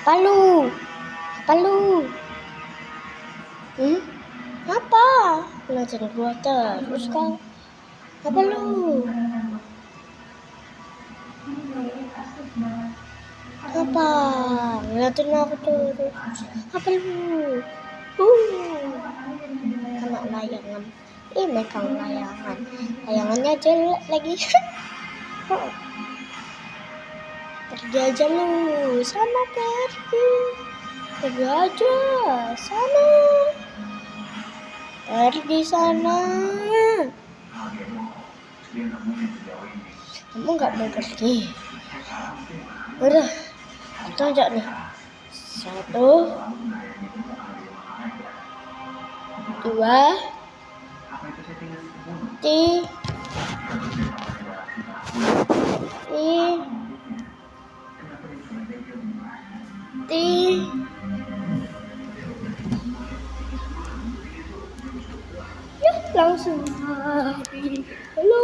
Apa lu? Apa lu? Apa? Ngeliatin gua terus kau. Apa lu? Apa? Ngeliatin aku terus. Apa lu? Anak layangan. Megang layangan. Layangannya jelek lagi. Pergi aja lu. Sana pergi. Pergi aja. Sana. Pergi sana. Kamu nggak mau pergi? Udah, kita ajak nih. 1, 2, 3, 4, langsung habis. Halo.